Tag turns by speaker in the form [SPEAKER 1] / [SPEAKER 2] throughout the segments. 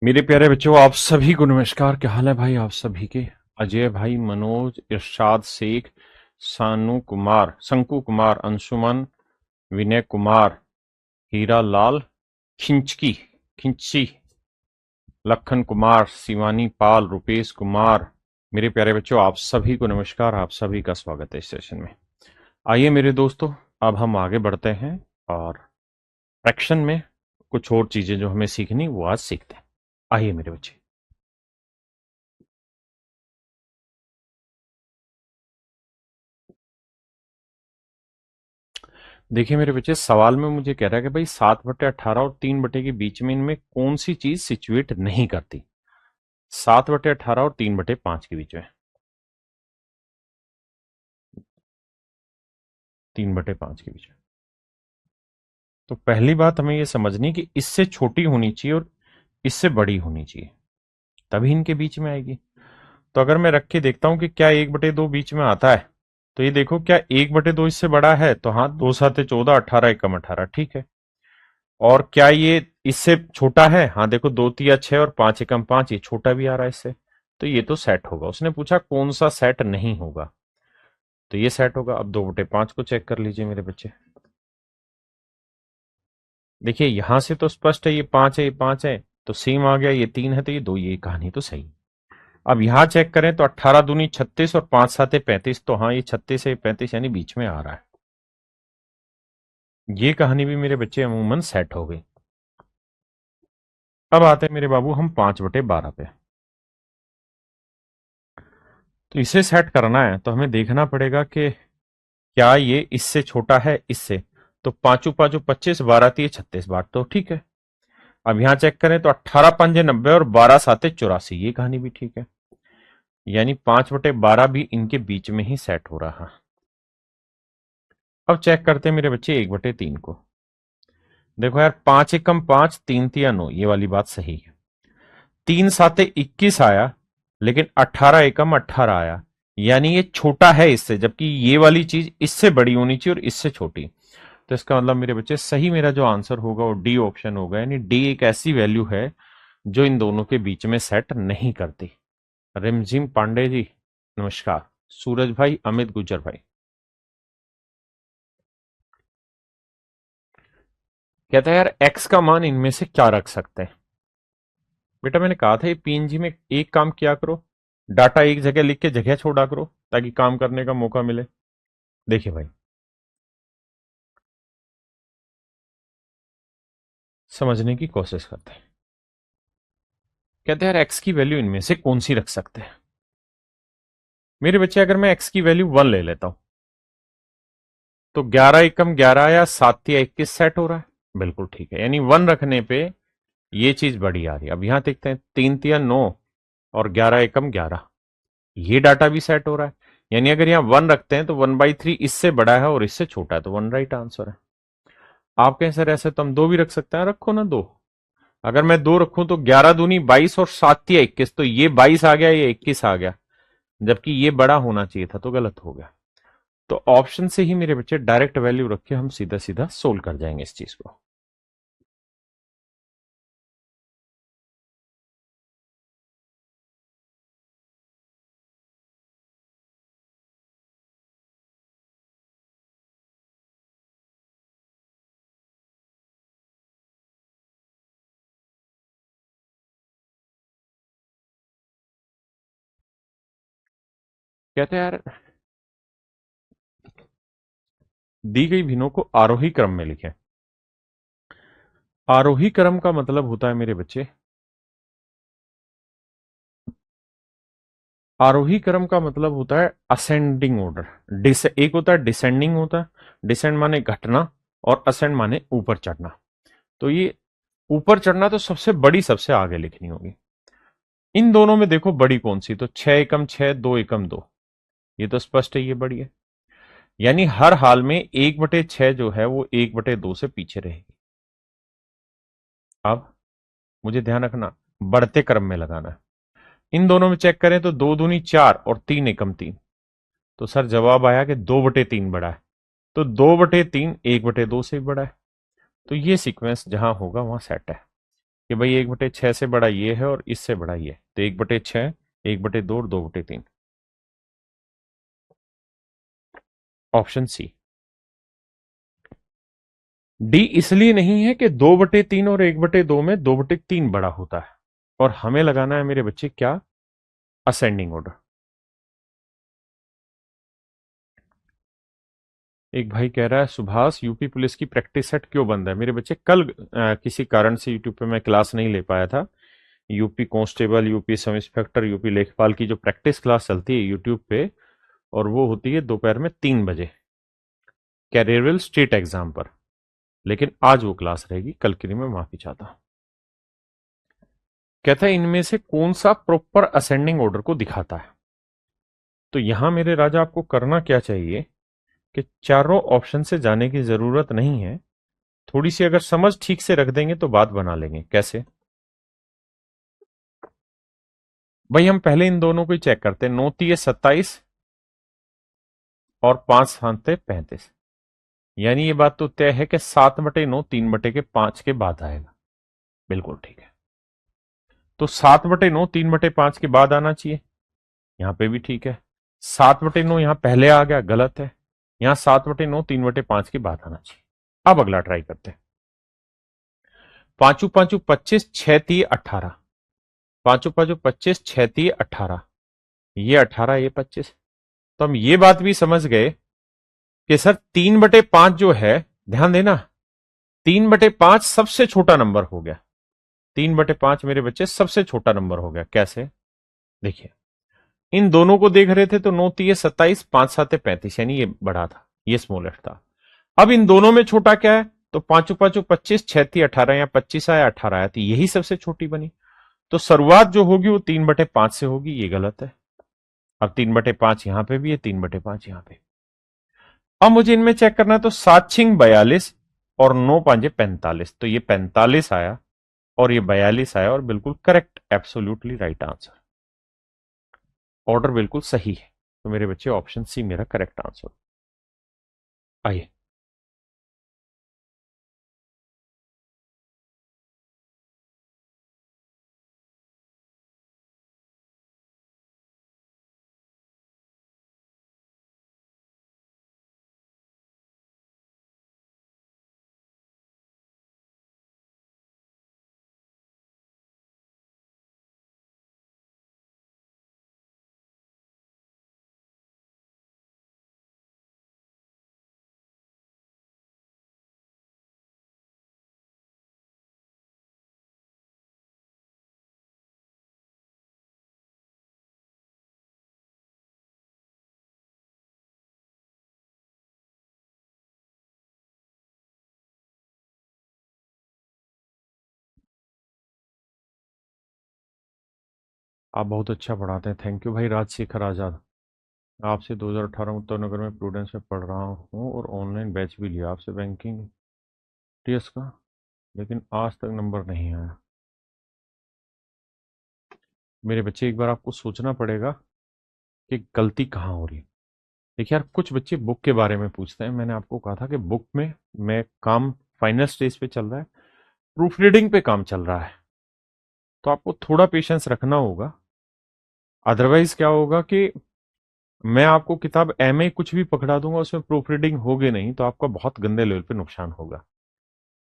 [SPEAKER 1] मेरे प्यारे बच्चों, आप सभी को नमस्कार। क्या हाल है भाई आप सभी के? अजय भाई, मनोज, इरशाद शेख, सानू कुमार, शंकु कुमार, अंशुमन, विनय कुमार, हीरा लाल, खिंचकी, खिंची, लखन कुमार, शिवानी पाल, रुपेश कुमार। मेरे प्यारे बच्चों, आप सभी को नमस्कार। आप सभी का स्वागत है इस सेशन में। आइए मेरे दोस्तों, अब हम आगे बढ़ते हैं और फ्रैक्शन में कुछ और चीजें जो हमें सीखनी वो आज सीखते हैं। आइए मेरे बच्चे। देखिए मेरे बच्चे, सवाल में मुझे कह रहा है कि भाई 7/18 और 3 के बीच में इनमें कौन सी चीज सिचुएट नहीं करती? 7/18 और 3/5 के बीच में। 3/5 के बीच में। तो पहली बात हमें यह समझनी कि इससे छोटी होनी चाहिए और इससे बड़ी होनी चाहिए, तभी इनके बीच में आएगी। तो अगर मैं रख के देखता हूं कि क्या 1/2 बीच में आता है, तो ये देखो, क्या 1/2 इससे बड़ा है? तो हाँ, 2×7=14, 18×1=18, ठीक है। और क्या ये इससे छोटा है? हाँ देखो, 2×3=6 और 5×1=5, ये छोटा भी आ रहा है इससे। तो ये तो सेट होगा। उसने पूछा कौन सा सेट नहीं होगा, तो ये सेट होगा। अब 2/5 को चेक कर लीजिए मेरे बच्चे। देखिए यहां से तो स्पष्ट है, ये 5 है, ये 5 है, तो सेम आ गया। ये 3 है तो ये 2, ये कहानी तो सही। अब यहां चेक करें तो 18×2=36 और 5×7=35, तो हाँ ये 36 है, 35 यानी बीच में आ रहा है। ये कहानी भी मेरे बच्चे अमूमन सेट हो गई। अब आते हैं मेरे बाबू हम 5/12 पे। तो इसे सेट करना है तो हमें देखना पड़ेगा कि क्या ये इससे छोटा है इससे। तो 5×5=25, 12×3=36 बार, तो ठीक है। अब यहां चेक करें तो 18×5=90 और 12×7=84, ये कहानी भी ठीक है। यानी 5/12 भी इनके बीच में ही सेट हो रहा है। अब चेक करते हैं मेरे बच्चे 1/3 को। देखो यार, 5×1=5, 3×3=9, ये वाली बात सही है। 3×7=21 आया, लेकिन 18×1=18 आया, यानी ये छोटा है इससे, जबकि ये वाली चीज इससे बड़ी होनी चाहिए और इससे छोटी। तो इसका मतलब मेरे बच्चे सही मेरा जो आंसर होगा वो डी ऑप्शन होगा। यानी डी एक ऐसी वैल्यू है जो इन दोनों के बीच में सेट नहीं करती। रिमझिम पांडे जी नमस्कार। सूरज भाई, अमित गुजर भाई। कहता है यार, एक्स का मान इनमें से क्या रख सकते हैं? बेटा मैंने कहा था ये पीएनजी में एक काम किया करो, डाटा एक जगह लिख के जगह छोड़ा करो ताकि काम करने का मौका मिले। देखिए भाई, समझने की कोशिश करते हैं। कहते हैं यार, एक्स की वैल्यू इनमें से कौन सी रख सकते हैं? मेरे बच्चे, अगर मैं एक्स की वैल्यू 1 ले लेता हूं, तो 11×1=11 या 7×3=21 सेट हो रहा है। बिल्कुल ठीक है, यानी 1 रखने पे ये चीज बड़ी आ रही है। अब यहां देखते हैं, 3×3=9 और 11×1=11, ये डाटा भी सेट हो रहा है। यानी अगर यहाँ 1 रखते हैं तो 1/3 इससे बड़ा है और इससे छोटा है, तो 1 राइट आंसर है। आप कहें सर ऐसे तो हम 2 भी रख सकते हैं, रखो ना 2। अगर मैं 2 रखूं तो 11×2=22 और 7×3=21, तो ये 22 आ गया, ये 21 आ गया, जबकि ये बड़ा होना चाहिए था, तो गलत हो गया। तो ऑप्शन से ही मेरे बच्चे डायरेक्ट वैल्यू रख के हम सीधा सीधा सोल्व कर जाएंगे इस चीज को। कहते हैं यार, दी गई भिन्नों को आरोही क्रम में लिखें। आरोही क्रम का मतलब होता है मेरे बच्चे, आरोही क्रम का मतलब होता है असेंडिंग ऑर्डर। एक होता है डिसेंडिंग होता है, डिसेंड माने घटना, और असेंड माने ऊपर चढ़ना। तो ये ऊपर चढ़ना तो सबसे बड़ी सबसे आगे लिखनी होगी। इन दोनों में देखो बड़ी कौन सी, तो 6×6, 2×2, ये तो स्पष्ट है, ये बड़ी है। यानी हर हाल में 1/6 जो है वो 1/2 से पीछे रहेगी। अब मुझे ध्यान रखना, बढ़ते क्रम में लगाना है। इन दोनों में चेक करें तो 2×2=4 और 3×1=3, तो सर जवाब आया कि 2/3 बड़ा है। तो 2/3 1/2 से भी बड़ा है। तो ये सीक्वेंस जहां होगा वहां सेट है। कि भाई 1/6 से बड़ा ये है और इससे बड़ा ये है, तो 1/6, 1/2 और 2/3। Option C. डी इसलिए नहीं है कि 2/3 और 1/2 में 2/3 बड़ा होता है, और हमें लगाना है मेरे बच्चे क्या, असेंडिंग ऑर्डर। एक भाई कह रहा है सुभाष यूपी पुलिस की प्रैक्टिस सेट क्यों बंद है। मेरे बच्चे कल किसी कारण से यूट्यूब पे मैं क्लास नहीं ले पाया था। UP constable, UP sub inspector, UP लेखपाल की जो प्रैक्टिस क्लास चलती है यूट्यूब पे, और वो होती है दोपहर में 3 बजे कैरियरल स्टेट एग्जाम पर। लेकिन आज वो क्लास रहेगी, कल के लिए मैं माफी चाहता हूं। कहता है इनमें से कौन सा प्रॉपर असेंडिंग ऑर्डर को दिखाता है। तो यहां मेरे राजा आपको करना क्या चाहिए कि चारों ऑप्शन से जाने की जरूरत नहीं है। थोड़ी सी अगर समझ ठीक से रख देंगे तो बात बना लेंगे। कैसे भाई, हम पहले इन दोनों को ही चेक करते हैं। 9×3 = 27 और 5×7 = 35। यानी ये बात तो तय है कि 7/9 3/5 के बाद आएगा। बिल्कुल ठीक है। तो 7/9 3/5 के बाद आना चाहिए। यहां पे भी ठीक है। 7/9 यहां पहले आ गया, गलत है। यहां 7/9 3/5 के बाद आना चाहिए। अब अगला ट्राई करते हैं। 5×5 = 25, 6×3 = 18। 5×5 = 25, 6×3 = 18। ये 18, ये 25। तो हम ये बात भी समझ गए कि सर 3/5 जो है, ध्यान देना, 3/5 सबसे छोटा नंबर हो गया। 3/5 मेरे बच्चे सबसे छोटा नंबर हो गया। कैसे, देखिए, इन दोनों को देख रहे थे तो 9×3 = 27, 5×7 = 35, यानी ये बड़ा था, ये स्मॉलेस्ट था। अब इन दोनों में छोटा क्या है, तो 5×5 = 25, 6×3 = 18, या 25 आया 18 आया, तो यही सबसे छोटी बनी। तो शुरुआत जो होगी वो 3/5 से होगी, ये गलत है। अब 3/5 यहां पे भी है, 3/5 यहां पे। अब मुझे इनमें चेक करना है, तो 7×6 = 42 और 9×5 = 45। तो ये 45 आया और ये 42 आया, और बिल्कुल correct, absolutely right answer. Order बिल्कुल सही है। तो मेरे बच्चे ऑप्शन सी मेरा करेक्ट आंसर। आइए, आप बहुत अच्छा पढ़ाते हैं, थैंक यू भाई। राजशेखर आजाद, आपसे 2018 में उत्तर नगर में प्रूडेंस में पढ़ रहा हूँ और ऑनलाइन बैच भी लिया आपसे बैंकिंग टीएस का, लेकिन आज तक नंबर नहीं आया। मेरे बच्चे, एक बार आपको सोचना पड़ेगा कि गलती कहाँ हो रही है। देखिए यार, कुछ बच्चे बुक के बारे में पूछते हैं। मैंने आपको कहा था कि बुक में मैं काम फाइनल स्टेज पे चल रहा है, प्रूफ रीडिंग पे काम चल रहा है, तो आपको थोड़ा पेशेंस रखना होगा। अदरवाइज क्या होगा कि मैं आपको किताब एमए कुछ भी पकड़ा दूंगा, उसमें प्रूफ रीडिंग होगी नहीं, तो आपका बहुत गंदे लेवल पे नुकसान होगा।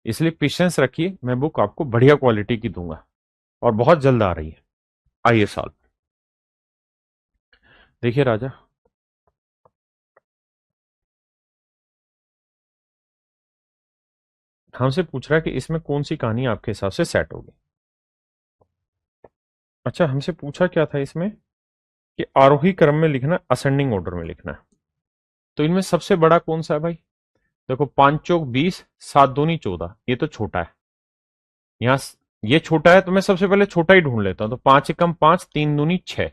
[SPEAKER 1] इसलिए पेशेंस रखिए, मैं बुक आपको बढ़िया क्वालिटी की दूंगा, और बहुत जल्द आ रही है। आइए साल, देखिए राजा, हमसे पूछ रहा है कि इसमें कौन सी कहानी आपके हिसाब से सेट होगी। अच्छा, हमसे पूछा क्या था इसमें कि आरोही क्रम में लिखना, असेंडिंग ऑर्डर में लिखना है। तो इनमें सबसे बड़ा कौन सा है भाई? देखो, 5×4 = 20, 7×2 = 14, ये तो छोटा है। यहां ये छोटा है, तो मैं सबसे पहले छोटा ही ढूंढ लेता हूं। तो 5×1 = 5, 3×2 = 6।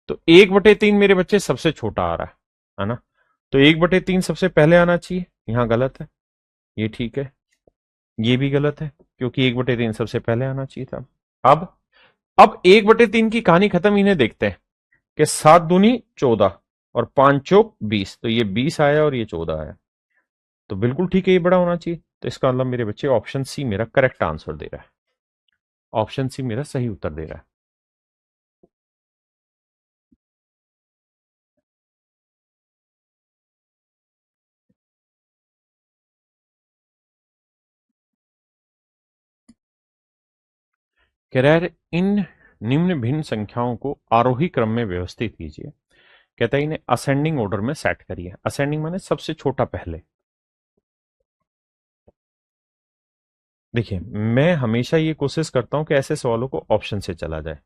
[SPEAKER 1] तो 1/3 मेरे बच्चे सबसे छोटा आ रहा है ना? तो 1/3 सबसे पहले आना चाहिए, यहां गलत है। ये ठीक है, ये भी गलत है, क्योंकि 1/3 सबसे पहले आना चाहिए था। अब अब 1/3 की कहानी खत्म, इन्हें देखते हैं कि 7×2 = 14 और 5×4 = 20। तो ये 20 आया और ये 14 आया, तो बिल्कुल ठीक है, ये बड़ा होना चाहिए। तो इसका मतलब मेरे बच्चे ऑप्शन सी मेरा करेक्ट आंसर दे रहा है। ऑप्शन सी मेरा सही उत्तर दे रहा है। कह रहा है इन निम्न भिन्न संख्याओं को आरोही क्रम में व्यवस्थित कीजिए। कहता है इन्हें असेंडिंग ऑर्डर में सेट करिए। असेंडिंग माने सबसे छोटा पहले। देखिए, मैं हमेशा ये कोशिश करता हूं कि ऐसे सवालों को ऑप्शन से चला जाए।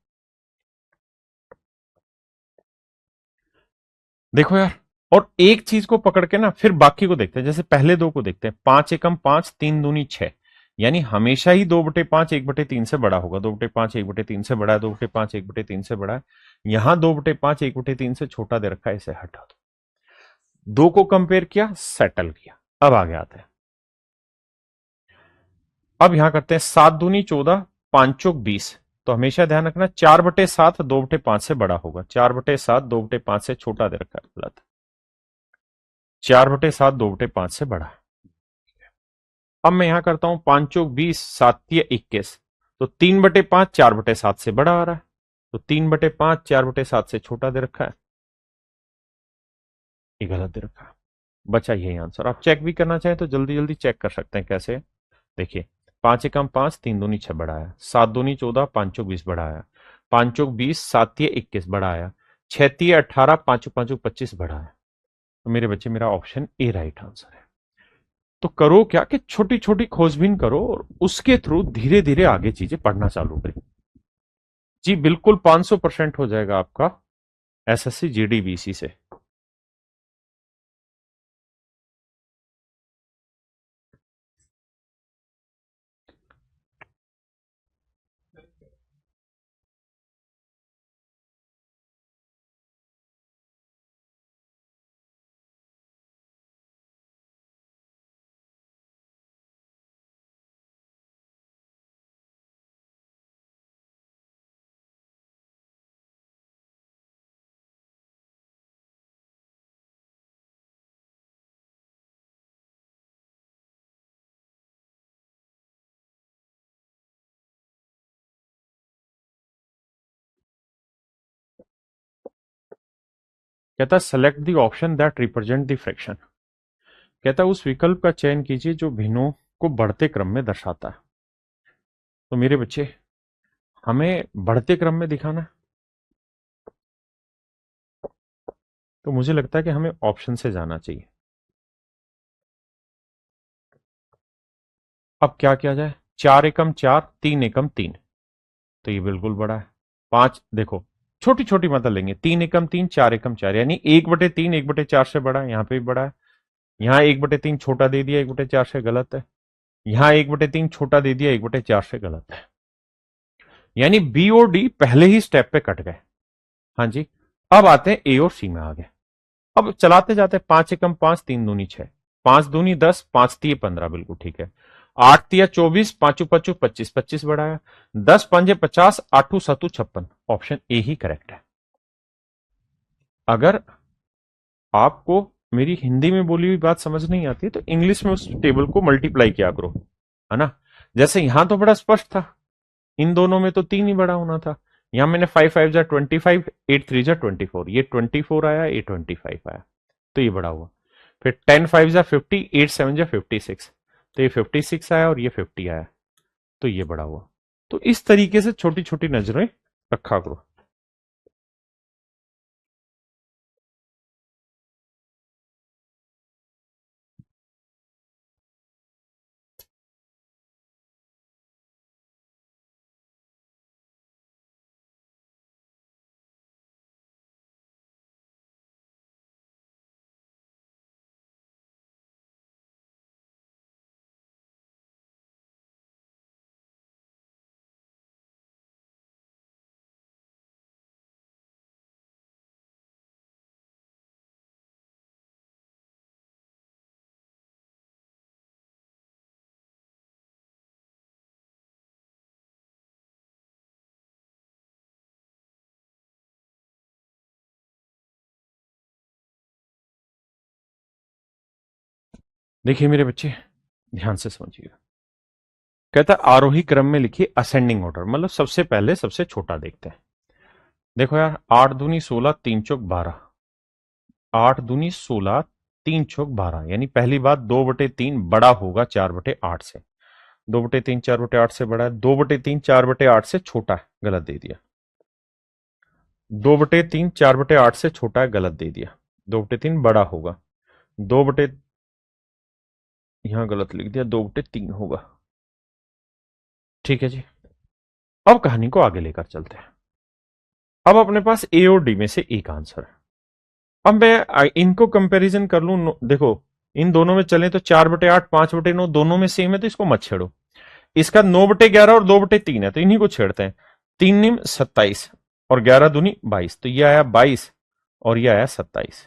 [SPEAKER 1] देखो यार, और एक चीज को पकड़ के ना फिर बाकी को देखते हैं। जैसे पहले दो को देखते हैं, 5 एकम 5, 3 दूनी 6। यानी हमेशा ही 2/5 1/3 से बड़ा होगा। 2/5 1/3 से बड़ा है, 2/5 1/3 से बड़ा है। यहां 2/5 1/3 से छोटा दे रखा है, इसे हटा दो। दो को कंपेयर किया, सेटल किया। अब आगे आते हैं। अब यहां करते हैं 7 दूनी 14, 5 चौक 20। तो हमेशा ध्यान रखना 4/7 2/5 से बड़ा होगा। 4/7 2/5 से छोटा दे रखा है, गलत। 4/7 2/5 से बड़ा है। अब मैं यहां करता हूं 5 चौक 20, 7 तिया 21। तो 3/5 4/7 से बड़ा आ रहा है। तो 3/5 4/7 से छोटा दे रखा है, ये गलत दे रखा है। बचा यही आंसर। आप चेक भी करना चाहें तो जल्दी जल्दी चेक कर सकते हैं। कैसे? देखिए, 5 एकम 5, 3 दूनी 6 बड़ा आया। 7 दूनी 14, 5 चौक 20 बड़ा आया। 5 चौक 20, 7 तिया 21 बड़ा आया। 6 तिया 18, 5 चौक 25 बड़ा आया। तो मेरे बच्चे, मेरा ऑप्शन ए राइट आंसर है। तो करो क्या कि छोटी छोटी खोजबीन करो और उसके थ्रू धीरे धीरे आगे चीजें पढ़ना चालू करें। जी बिल्कुल, 500% हो जाएगा आपका एसएससी जीडीबीसी से। कहता है select the option that represent the fraction. कहता है उस विकल्प का चयन कीजिए जो भिन्नों को बढ़ते क्रम में दर्शाता है। तो मेरे बच्चे, हमें बढ़ते क्रम में दिखाना है, तो मुझे लगता है कि हमें ऑप्शन से जाना चाहिए। अब क्या किया जाए? 4 एकम 4, 3 एकम 3। तो ये बिल्कुल बड़ा है। 5 देखो, छोटी छोटी मतलब लेंगे। 3 एकम 3, 4 एकम 4, यानी 1/3 1/4 से बड़ा है। यहाँ पे भी बड़ा है। यहाँ 1/3 छोटा दे दिया 1/4 से, गलत है। यहाँ 1/3 छोटा दे दिया 1/4 से, गलत है। यानी बी और डी पहले ही स्टेप पे कट गए। हाँ जी। अब आते हैं ए और सी में, आ गए। अब चलाते जाते, 5 एकम 5, 3 दूनी 6। 5 दूनी 10, 5 तिये 15, बिल्कुल ठीक है। 8 तिया 24, 5 पच्चू 25, 25 बढ़ाया। 10 पंजे 50, 8 सतु 56। ऑप्शन ए ही करेक्ट है। अगर आपको मेरी हिंदी में बोली हुई बात समझ नहीं आती तो इंग्लिश में उस टेबल को मल्टीप्लाई किया करो, है ना। जैसे यहां तो बड़ा स्पष्ट था, इन दोनों में तो 3 ही बड़ा होना था। यहां मैंने 5 5 जा 25, 8 3 जा 24, ये 24 आया, ये 25 आया, तो ये बड़ा हुआ। फिर 10 5 जा 50, 8 7 जा 56, तो ये 56 आया और ये 50 आया, तो ये बड़ा हुआ। तो इस तरीके से छोटी छोटी नजरें रखा करो। देखिए मेरे बच्चे, ध्यान से समझिएगा। कहता है आरोही क्रम में लिखिए असेंडिंग ऑर्डर, मतलब सबसे पहले सबसे छोटा देखते हैं। देखो यार, 8 दूनी 16, 3 चौक 12, 8 दूनी 16, 3 चौक 12, यानी पहली बात 2/3 बड़ा होगा 4/8 से। 2/3 4/8 से बड़ा है, 2/3 4/8 से छोटा है, गलत दे दिया। 2/3 4/8 से छोटा है, गलत दे दिया। 2/3 बड़ा होगा, 2 बटे, यहां गलत लिख दिया, 2/3 होगा। ठीक है जी, अब कहानी को आगे लेकर चलते हैं। अब अपने पास ए और डी में से एक आंसर है। अब मैं इनको कंपैरिजन कर लूं, देखो इन दोनों में चले तो 4/8 5/9 दोनों में सेम है, तो इसको मत छेड़ो। इसका 9/11 और 2/3 है, तो इन्हीं को छेड़ते हैं। 3 निम 27 और 11 दूनी 22, तो ये आया 22 और ये आया 27।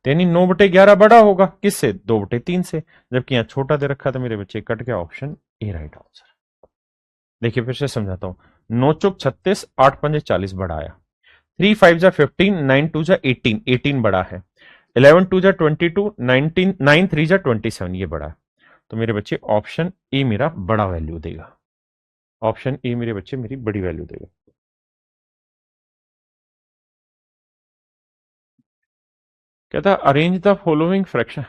[SPEAKER 1] तो यानी 9/11 बड़ा होगा किससे? 2/3 से, जबकि यहां छोटा दे रखा था मेरे बच्चे, कट गया, ऑप्शन ए राइट आंसर। देखिए फिर से समझाता हूं। 9 चौक 36, 8 पंजे 40 बड़ा आया। 3 5 जा 15, 9 2 जा 18, 18 बड़ा है। 11 2 जा 22, 19 9 3 जा 27, ये बड़ा है। तो मेरे बच्चे ऑप्शन ए मेरा बड़ा वैल्यू देगा। ऑप्शन ए मेरे बच्चे मेरी बड़ी वैल्यू देगा। कहता arrange the following fraction.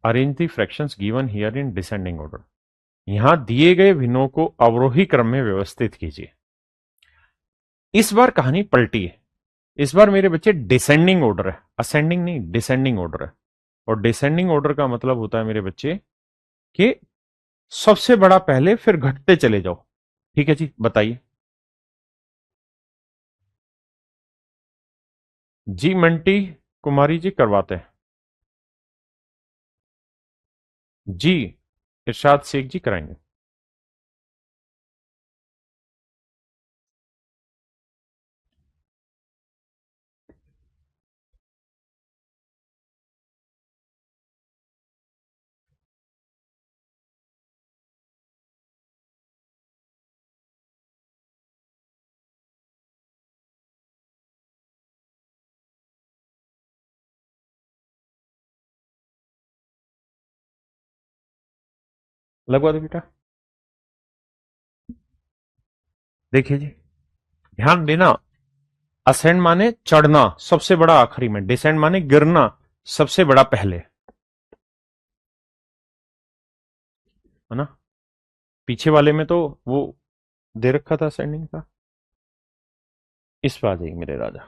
[SPEAKER 1] Arrange the fractions given here in descending order. यहां दिए गए भिन्नों को अवरोही क्रम में व्यवस्थित कीजिए। इस बार कहानी पलटी है। इस बार मेरे बच्चे डिसेंडिंग ऑर्डर है, असेंडिंग नहीं, डिसेंडिंग ऑर्डर है। और डिसेंडिंग ऑर्डर का मतलब होता है मेरे बच्चे कि सबसे बड़ा पहले, फिर घटते चले जाओ। ठीक है जी, बताइए। जी मंटी कुमारी जी करवाते हैं। जी इरशाद शेख जी कराएंगे। लगवा दो बेटा। देखिए जी, ध्यान देना। असेंड माने चढ़ना, सबसे बड़ा आखिरी में। डिसेंड माने गिरना, सबसे बड़ा पहले, है ना। पीछे वाले में तो वो दे रखा था असेंडिंग का। इस पर आ जाएगी मेरे राजा।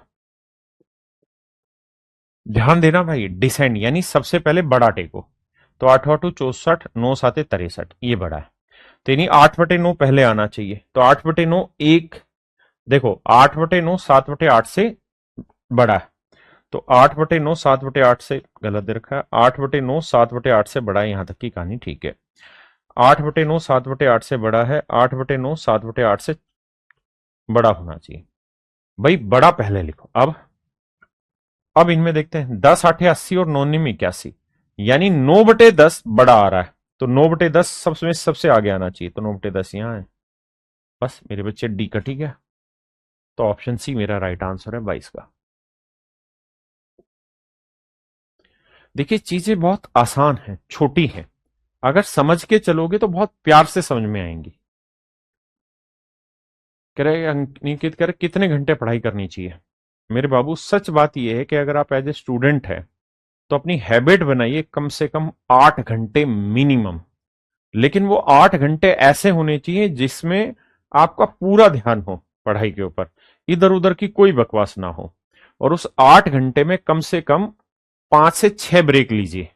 [SPEAKER 1] ध्यान देना भाई, डिसेंड यानी सबसे पहले बड़ा टेको। तो 8 8 64, 9 7 63, ये बड़ा है। तो यानी 8/9 पहले आना चाहिए। तो 8/9 एक, देखो 8/9 7/8 से बड़ा है। तो 8/9 7/8 से, गलत दे रखा है, 8/9 7/8 से बड़ा है। यहां तक की कहानी ठीक है। 8/9 7/8 से बड़ा है, 8/9 7/8 से बड़ा होना चाहिए। भाई बड़ा पहले लिखो। अब इनमें देखते हैं। 10 8 80 और 9 9 81, यानी 9/10 बड़ा आ रहा है। तो 9/10 सबसे सबसे आगे आना चाहिए। तो 9/10 यहां है। बस मेरे बच्चे डी कट ही गया। तो ऑप्शन सी मेरा राइट आंसर है 22 का। देखिए चीजें बहुत आसान हैं, छोटी हैं। अगर समझ के चलोगे तो बहुत प्यार से समझ में आएंगी। कह रहे अंकित, कह रहे कितने घंटे पढ़ाई करनी चाहिए। मेरे बाबू सच बात यह है कि अगर आप एज ए स्टूडेंट है तो अपनी हैबिट बनाइए कम से कम 8 घंटे मिनिमम। लेकिन वो 8 घंटे ऐसे होने चाहिए जिसमें आपका पूरा ध्यान हो पढ़ाई के ऊपर, इधर उधर की कोई बकवास ना हो। और उस 8 घंटे में कम से कम 5 से 6 ब्रेक लीजिए।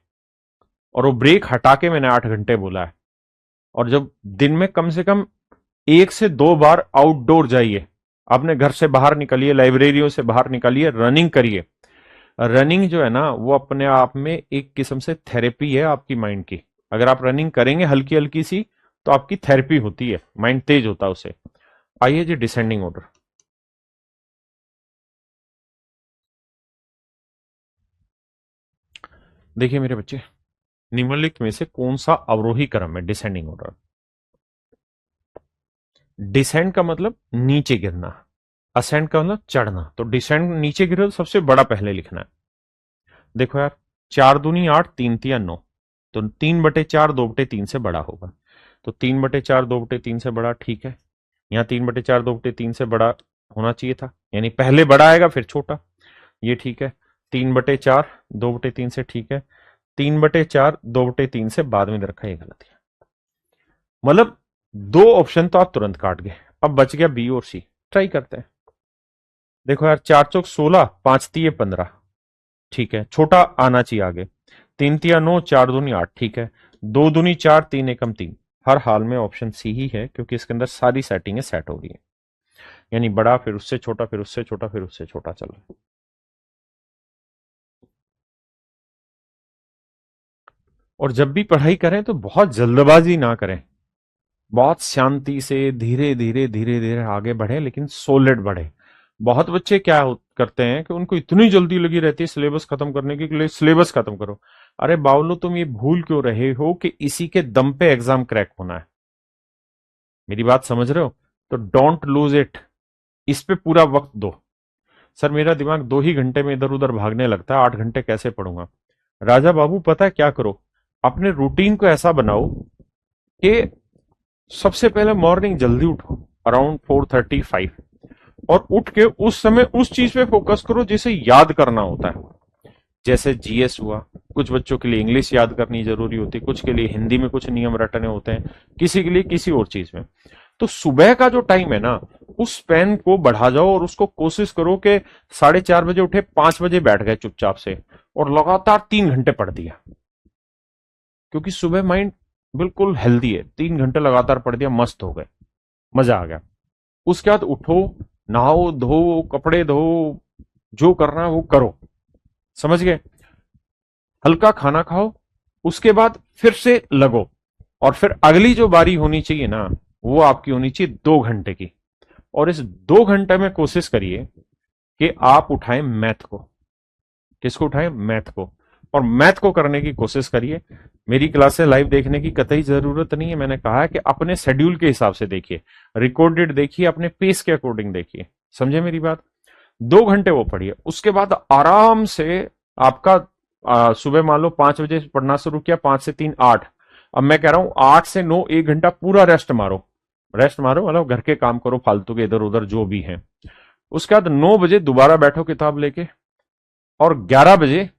[SPEAKER 1] और वो ब्रेक हटा के मैंने 8 घंटे बोला है। और जब दिन में कम से कम 1 से 2 बार आउटडोर जाइए, अपने घर से बाहर निकलिए, लाइब्रेरियों से बाहर निकलिए, रनिंग करिए। रनिंग जो है ना, वो अपने आप में एक किस्म से थेरेपी है आपकी माइंड की। अगर आप रनिंग करेंगे हल्की हल्की सी, तो आपकी थेरेपी होती है, माइंड तेज होता है उससे। आइए जी डिसेंडिंग ऑर्डर। देखिए मेरे बच्चे, निम्नलिखित में से कौन सा अवरोही क्रम है डिसेंडिंग ऑर्डर? डिसेंड का मतलब नीचे गिरना, असेंड का मतलब चढ़ना, तो डिसेंड नीचे गिरो तो सबसे बड़ा पहले लिखना है। देखो यार, 4 दूनी 8, 3 तिया 9, तो 3/4 2/3 से बड़ा होगा। तो 3/4 2/3 से बड़ा, ठीक है। यहाँ 3/4 2/3 से बड़ा होना चाहिए था, यानी पहले बड़ा आएगा फिर छोटा, ये ठीक है। 3/4 2/3 से ठीक है। 3/4 2/3 से बाद में रखा, ये गलत है। मतलब दो ऑप्शन तो आप तुरंत काट गए, अब बच गया बी और सी। ट्राई करते हैं। देखो यार, 4 चौक 16, 5 तिये 15, ठीक है, छोटा आना चाहिए आगे। 3 तिया 9, 4 दूनी 8, ठीक है। 2 दूनी 4, 3 एकम 3। हर हाल में ऑप्शन सी ही है, क्योंकि इसके अंदर सारी सेटिंगें सेट हो रही है, यानी बड़ा फिर उससे छोटा फिर उससे छोटा फिर उससे छोटा चल रहा है। और जब भी पढ़ाई करें तो बहुत जल्दबाजी ना करें, बहुत शांति से धीरे धीरे धीरे धीरे आगे बढ़े, लेकिन सोलिड बढ़े। बहुत बच्चे क्या करते हैं कि उनको इतनी जल्दी लगी रहती है सिलेबस खत्म करने की, के लिए सिलेबस खत्म करो। अरे बावलो, तुम ये भूल क्यों रहे हो कि इसी के दम पे एग्जाम क्रैक होना है। मेरी बात समझ रहे हो? तो डोंट लूज इट, इस पे पूरा वक्त दो। सर मेरा दिमाग 2 ही घंटे में इधर उधर भागने लगता है, 8 घंटे कैसे पढ़ूंगा? राजा बाबू पता है क्या करो, अपने रूटीन को ऐसा बनाओ कि सबसे पहले मॉर्निंग जल्दी उठो, अराउंड 4:35, और उठ के उस समय उस चीज पे फोकस करो जिसे याद करना होता है। जैसे जीएस हुआ, कुछ बच्चों के लिए इंग्लिश याद करनी जरूरी होती है, कुछ के लिए हिंदी में कुछ नियम रटने होते हैं, किसी के लिए किसी और चीज में। तो सुबह का जो टाइम है ना, उस स्पैन को बढ़ा जाओ और उसको कोशिश करो कि 4:30 बजे उठे, 5 बजे बैठ गए चुपचाप से, और लगातार 3 घंटे पढ़ दिया। क्योंकि सुबह माइंड बिल्कुल हेल्दी है, 3 घंटे लगातार पढ़ दिया, मस्त हो गए, मजा आ गया। उसके बाद उठो, नहाओ धो, कपड़े धो, जो करना है वो करो, समझ गए? हल्का खाना खाओ, उसके बाद फिर से लगो, और फिर अगली जो बारी होनी चाहिए ना, वो आपकी होनी चाहिए 2 घंटे की। और इस 2 घंटे में कोशिश करिए कि आप उठाएं मैथ को। किसको उठाएं? मैथ को। और मैथ को करने की कोशिश करिए। मेरी क्लासें लाइव देखने की कतई जरूरत नहीं है, मैंने कहा है कि अपने शेड्यूल के हिसाब से देखिए, रिकॉर्डेड देखिए, अपने पेस के अकॉर्डिंग देखिए, समझे मेरी बात? 2 घंटे वो पढ़िए, उसके बाद आराम से आपका सुबह मान लो 5 बजे पढ़ना शुरू किया, 5 से 3 8, अब मैं कह रहा हूं 8 से 9 1 घंटा पूरा रेस्ट मारो। रेस्ट मारो मतलब घर के काम करो फालतू के इधर उधर जो भी है। उसके बाद 9 बजे दोबारा बैठो किताब लेके, और 11 बजे,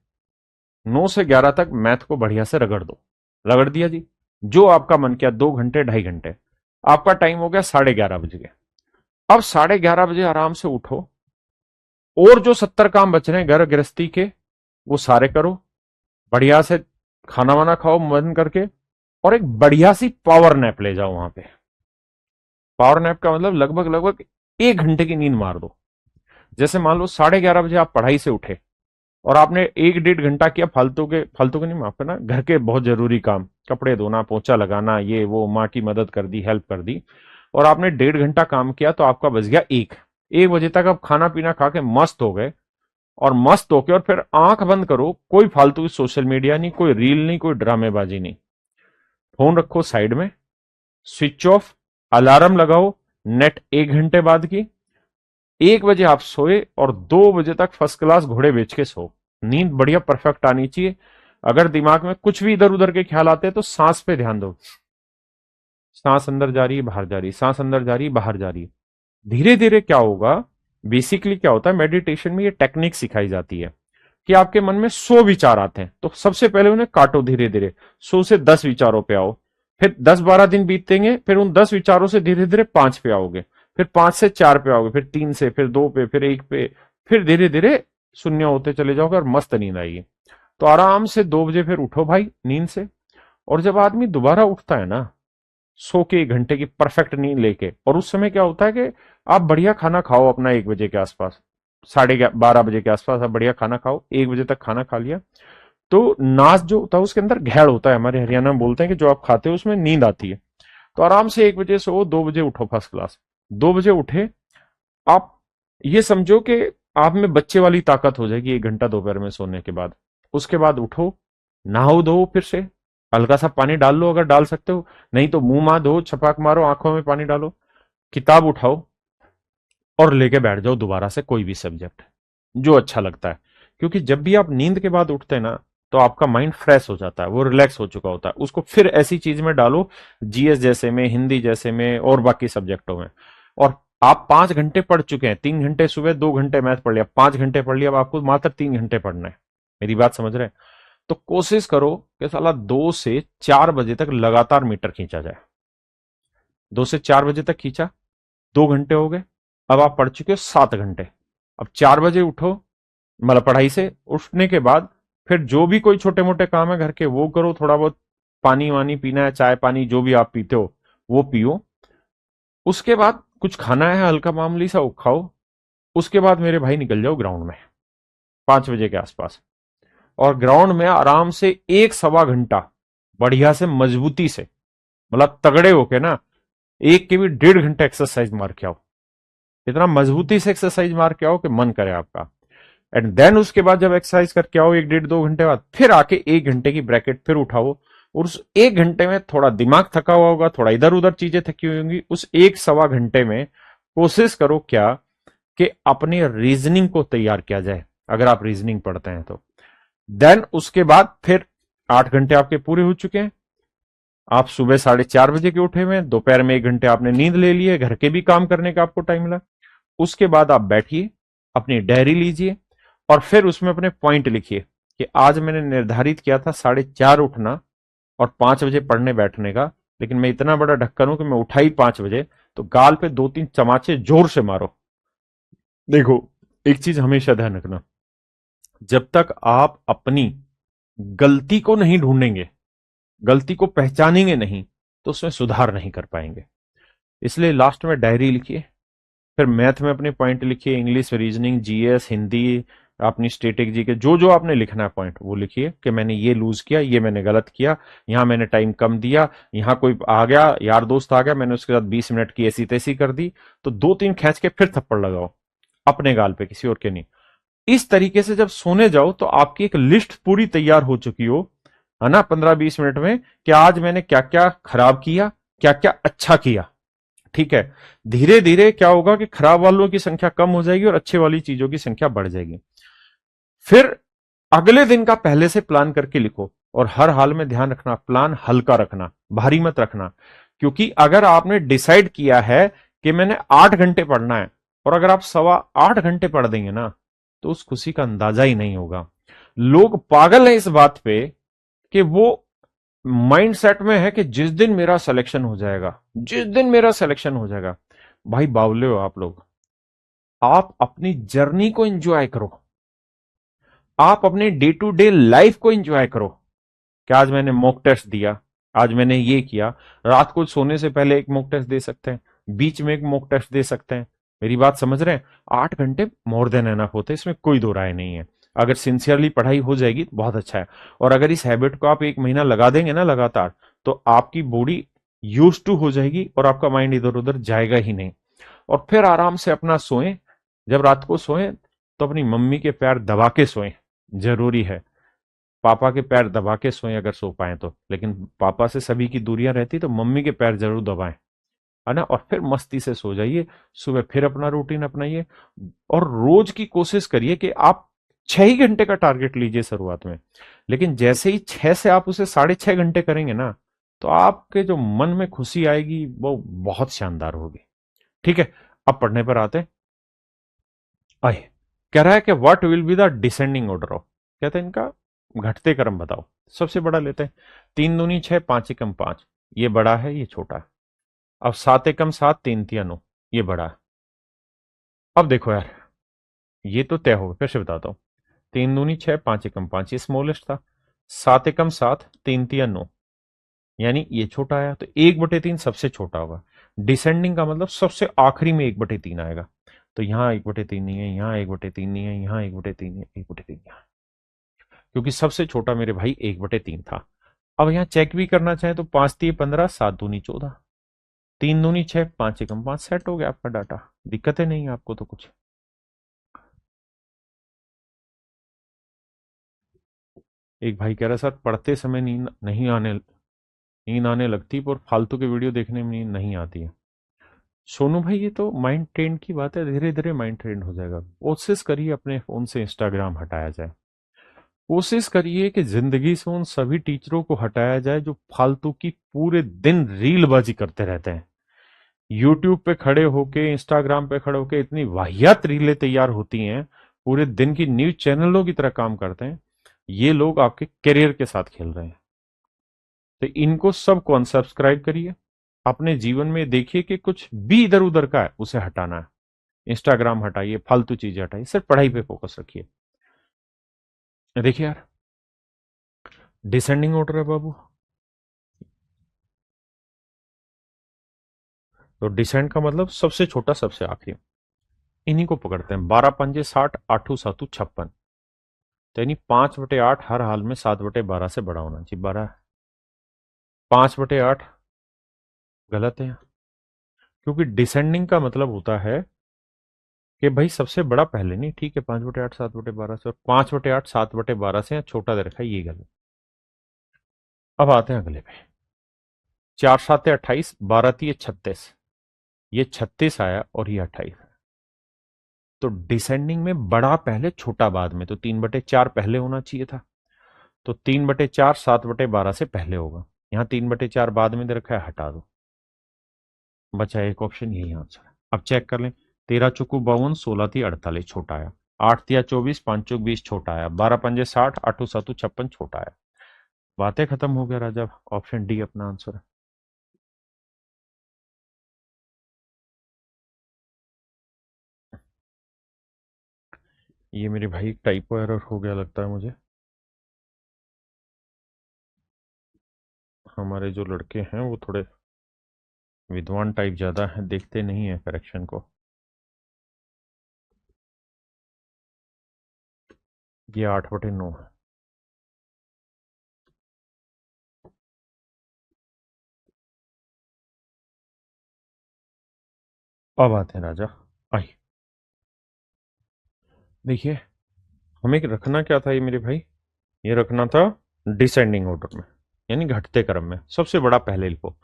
[SPEAKER 1] 9 से 11 तक मैथ को बढ़िया से रगड़ दो। रगड़ दिया जी, जो आपका मन किया, 2 घंटे 2.5 घंटे, आपका टाइम हो गया 11:30 बज गए। अब 11:30 बजे आराम से उठो, और जो 70 काम बच रहे हैं घर गृहस्थी के, वो सारे करो। बढ़िया से खाना वाना खाओ मन करके, और एक बढ़िया सी पावर नैप ले जाओ वहां पे। पावर नैप का मतलब लगभग लगभग 1 घंटे की नींद मार दो। जैसे मान लो 11:30 बजे आप पढ़ाई से उठे, और आपने 1 1.5 घंटा किया फालतू के नहीं, माफ करना, घर के बहुत जरूरी काम, कपड़े धोना, पोंछा लगाना, ये वो, माँ की मदद कर दी, हेल्प कर दी, और आपने 1.5 घंटा काम किया, तो आपका बच गया 1 1 बजे तक आप खाना पीना खा के मस्त हो गए। और मस्त होके और फिर आंख बंद करो, कोई फालतू की सोशल मीडिया नहीं, कोई रील नहीं, कोई ड्रामेबाजी नहीं, फोन रखो साइड में, स्विच ऑफ, अलार्म लगाओ नेट 1 घंटे बाद की। 1 बजे आप सोए, और 2 बजे तक फर्स्ट क्लास घोड़े बेच के सो। नींद बढ़िया परफेक्ट आनी चाहिए। अगर दिमाग में कुछ भी इधर उधर के ख्याल आते हैं तो सांस पे ध्यान दो, सांस अंदर जा रही है बाहर जा रही है, सांस अंदर जा रही है बाहर जा रही है। धीरे धीरे क्या होगा, बेसिकली क्या होता है, मेडिटेशन में ये टेक्निक सिखाई जाती है कि आपके मन में 100 विचार आते हैं, तो सबसे पहले उन्हें काटो धीरे धीरे, 100 से 10 विचारों पे आओ। फिर 10 12 दिन बीतेंगे, फिर उन 10 विचारों से धीरे धीरे 5 पे आओगे, फिर 5 से 4 पे आओगे, फिर 3 से, फिर 2 पे, फिर 1 पे, फिर धीरे धीरे शून्य होते चले जाओगे, और मस्त नींद आएगी। तो आराम से 2 बजे फिर उठो भाई नींद से। और जब आदमी दोबारा उठता है ना, सो के 1 घंटे की परफेक्ट नींद लेके, और उस समय क्या होता है कि आप बढ़िया खाना खाओ अपना 1 बजे के आसपास, 12:30 बजे के आसपास आप बढ़िया खाना खाओ, 1 बजे तक खाना खा लिया, तो नाश जो होता है उसके अंदर घेड़ होता है, हमारे हरियाणा में बोलते हैं कि जो आप खाते हो उसमें नींद आती है। तो आराम से 1 बजे सो, 2 बजे उठो फर्स्ट क्लास। 2 बजे उठे, आप ये समझो कि आप में बच्चे वाली ताकत हो जाएगी 1 घंटा दोपहर में सोने के बाद। उसके बाद उठो, नहाओ धो, फिर से हल्का सा पानी डाल लो अगर डाल सकते हो, नहीं तो मुंह मा धो, छपाक मारो, आंखों में पानी डालो, किताब उठाओ, और लेके बैठ जाओ दोबारा से कोई भी सब्जेक्ट जो अच्छा लगता है। क्योंकि जब भी आप नींद के बाद उठते हैं ना, तो आपका माइंड फ्रेश हो जाता है, वो रिलैक्स हो चुका होता है, उसको फिर ऐसी चीज में डालो, जीएस जैसे में, हिंदी जैसे में और बाकी सब्जेक्टों में। और आप 5 घंटे पढ़ चुके हैं, 3 घंटे सुबह, 2 घंटे मैथ पढ़ लिया, 5 घंटे पढ़ लिया, अब आपको मात्र 3 घंटे पढ़ना है। मेरी बात समझ रहे हैं? तो कोशिश करो कि साला 2 से 4 बजे तक लगातार मीटर खींचा जाए। 2 से 4 बजे तक खींचा, 2 घंटे हो गए, अब आप पढ़ चुके हो 7 घंटे। अब 4 बजे उठो, मतलब पढ़ाई से उठने के बाद फिर जो भी कोई छोटे मोटे काम है घर के वो करो, थोड़ा बहुत पानी वानी पीना है, चाय पानी जो भी आप पीते हो वो पियो। उसके बाद कुछ खाना है हल्का मामूली सा, वो खाओ। उसके बाद मेरे भाई निकल जाओ ग्राउंड में 5 बजे के आसपास, और ग्राउंड में आराम से 1 सवा घंटा बढ़िया से मजबूती से, मतलब तगड़े होके ना, एक के भी 1.5 घंटे एक्सरसाइज मार के आओ। इतना मजबूती से एक्सरसाइज मार के आओ कि मन करे आपका। एंड देन उसके बाद जब एक्सरसाइज करके आओ 1 1.5 2 घंटे बाद, फिर आके 1 घंटे की ब्रैकेट फिर उठाओ। और उस 1 घंटे में थोड़ा दिमाग थका हुआ होगा, थोड़ा इधर उधर चीजें थकी हुई होंगी, उस 1 सवा घंटे में कोशिश करो क्या कि अपनी रीजनिंग को तैयार किया जाए, अगर आप रीजनिंग पढ़ते हैं तो। देन उसके बाद फिर 8 घंटे आपके पूरे हो चुके हैं। आप सुबह 4:30 बजे के उठे हुए हैं, दोपहर में 1 घंटे आपने नींद ले ली है, घर के भी काम करने का आपको टाइम मिला। उसके बाद आप बैठिए, अपनी डायरी लीजिए और फिर उसमें अपने पॉइंट लिखिए कि आज मैंने निर्धारित किया था 4:30 उठना और 5 बजे पढ़ने बैठने का, लेकिन मैं इतना बड़ा ढक्कन हूं कि मैं उठा ही 5 बजे। तो गाल पे 2 3 चमाचे जोर से मारो। देखो, एक चीज हमेशा ध्यान रखना, जब तक आप अपनी गलती को नहीं ढूंढेंगे, गलती को पहचानेंगे नहीं, तो उसमें सुधार नहीं कर पाएंगे। इसलिए लास्ट में डायरी लिखिए, फिर मैथ में अपने पॉइंट लिखिए, इंग्लिश, रीजनिंग, जीएस, हिंदी, अपनी स्टेटिक जी के जो जो आपने लिखना है पॉइंट वो लिखिए कि मैंने ये लूज किया, ये मैंने गलत किया, यहां मैंने टाइम कम दिया, यहां कोई आ गया यार दोस्त आ गया, मैंने उसके साथ 20 मिनट की ऐसी तैसी कर दी। तो 2 3 खींच के फिर थप्पड़ लगाओ अपने गाल पे, किसी और के नहीं। इस तरीके से जब सोने जाओ तो आपकी एक लिस्ट पूरी तैयार हो चुकी हो, है ना, 15 20 मिनट में, कि आज मैंने क्या क्या खराब किया, क्या क्या अच्छा किया। ठीक है। धीरे धीरे क्या होगा कि खराब वालों की संख्या कम हो जाएगी और अच्छे वाली चीजों की संख्या बढ़ जाएगी। फिर अगले दिन का पहले से प्लान करके लिखो, और हर हाल में ध्यान रखना, प्लान हल्का रखना, भारी मत रखना। क्योंकि अगर आपने डिसाइड किया है कि मैंने 8 घंटे पढ़ना है, और अगर आप 8.25 घंटे पढ़ देंगे ना, तो उस खुशी का अंदाजा ही नहीं होगा। लोग पागल हैं इस बात पे कि वो माइंड सेट में है कि जिस दिन मेरा सिलेक्शन हो जाएगा, जिस दिन मेरा सिलेक्शन हो जाएगा। भाई बावले हो आप लोग। आप अपनी जर्नी को एंजॉय करो, आप अपने डे टू डे लाइफ को एंजॉय करो। कि आज मैंने मॉक टेस्ट दिया, आज मैंने ये किया। रात को सोने से पहले एक मॉक टेस्ट दे सकते हैं, बीच में एक मॉक टेस्ट दे सकते हैं। मेरी बात समझ रहे हैं? 8 घंटे मोर देन एनफ होते हैं, इसमें कोई दो राय नहीं है। अगर सिंसियरली पढ़ाई हो जाएगी तो बहुत अच्छा है। और अगर इस हैबिट को आप 1 महीना लगा देंगे ना लगातार, तो आपकी बॉडी यूज टू हो जाएगी और आपका माइंड इधर उधर जाएगा ही नहीं। और फिर आराम से अपना सोएं। जब रात को सोएं तो अपनी मम्मी के पैर दबा के सोएं, जरूरी है। पापा के पैर दबा के सोएं अगर सो पाए तो, लेकिन पापा से सभी की दूरियां रहती तो मम्मी के पैर जरूर दबाएं, है ना। और फिर मस्ती से सो जाइए, सुबह फिर अपना रूटीन अपनाइए। और रोज की कोशिश करिए कि आप 6 ही घंटे का टारगेट लीजिए शुरुआत में, लेकिन जैसे ही 6 से आप उसे 6.5 घंटे करेंगे ना, तो आपके जो मन में खुशी आएगी वो बहुत शानदार होगी। ठीक है। अब पढ़ने पर आते हैं। आए, कह रहा है कि what will be the descending order of, कहते हैं इनका घटते क्रम बताओ। सबसे बड़ा लेते हैं, 3 दूनी 6, 5 एकम 5, ये बड़ा है ये छोटा है। अब 7 एकम 7, 3 तिया 9, ये बड़ा है। अब देखो यार, ये तो तय हो गया, फिर से बताता हूँ। 3 दूनी 6, 5 एकम 5, ये स्मॉलेस्ट था। 7 एकम 7, 3 तिया 9, यानी ये छोटा आया, तो 1/3 सबसे छोटा होगा। डिसेंडिंग का मतलब सबसे आखिरी में 1/3 आएगा। तो यहाँ 1/3 नहीं है, यहाँ 1/3 नहीं है, यहाँ 1/3 नहीं है, 1/3 यहाँ। क्योंकि सबसे छोटा मेरे भाई 1/3 था। अब यहाँ चेक भी करना चाहे तो 5 तिये 15, 7 दूनी 14, 3 दूनी 6, 5 एकम 5, सेट हो गया आपका डाटा। दिक्कतें नहीं है आपको तो कुछ। एक भाई कह रहा सर पढ़ते समय नींद आने लगती, पर फालतू के वीडियो देखने में नींद नहीं आती है। सोनू भाई ये तो माइंड ट्रेंड की बात है, धीरे धीरे माइंड ट्रेंड हो जाएगा। कोशिश करिए अपने फोन से इंस्टाग्राम हटाया जाए। कोशिश करिए कि जिंदगी से उन सभी टीचरों को हटाया जाए जो फालतू की पूरे दिन रीलबाजी करते रहते हैं। यूट्यूब पे खड़े होके, इंस्टाग्राम पे खड़े होके इतनी वाहियात रीलें तैयार होती हैं, पूरे दिन की न्यूज चैनलों की तरह काम करते हैं। ये लोग आपके करियर के साथ खेल रहे हैं। तो इनको सबको अनसब्सक्राइब करिए। अपने जीवन में देखिए कि कुछ भी इधर उधर का है उसे हटाना है। इंस्टाग्राम हटाइए, फालतू चीजें हटाइए, सिर्फ पढ़ाई पे फोकस रखिए। देखिए यार, डिसेंडिंग ऑर्डर है बाबू। तो डिसेंड का मतलब सबसे छोटा सबसे आखिरी। इन्हीं को पकड़ते हैं। 12 पंजे 60, आठू सातू 56। तो यानी 5/8 हर हाल में 7/12 से बड़ा होना चाहिए। 5/8 गलत है, क्योंकि डिसेंडिंग का मतलब होता है कि भाई सबसे बड़ा पहले नहीं। ठीक है, 5/8 7/12 से, और 5/8 7/12 से छोटा दे रखा है, ये गलत। अब आते हैं अगले पे। 4 7 28, 12 3 36। ये 36 आया और ये 28 है। तो डिसेंडिंग में बड़ा पहले छोटा बाद में, तो 3/4 पहले होना चाहिए था। तो 3/4 7/12 से पहले होगा। यहाँ 3/4 बाद में दे रखा है, हटा दो। बचा एक ऑप्शन, यही आंसर है। अब चेक कर लें। 13 चुकू 52, 16 3 48 छोटा आया। 8 3 24, 5 चुक 20 छोटा आया। 12 पंजे 60, 8 7 56 छोटा आया। बातें खत्म हो गया राजा। ऑप्शन डी अपना आंसर है। ये मेरे भाई टाइपो एरर हो गया लगता है मुझे। हमारे जो लड़के हैं वो थोड़े विद्वान टाइप ज्यादा हैं, देखते नहीं है करेक्शन को। ये 8/9 है। अब आते हैं राजा। आई, देखिए, हमें रखना क्या था ये मेरे भाई? ये रखना था डिसेंडिंग ऑर्डर में, यानी घटते क्रम में। सबसे बड़ा पहले लिखो।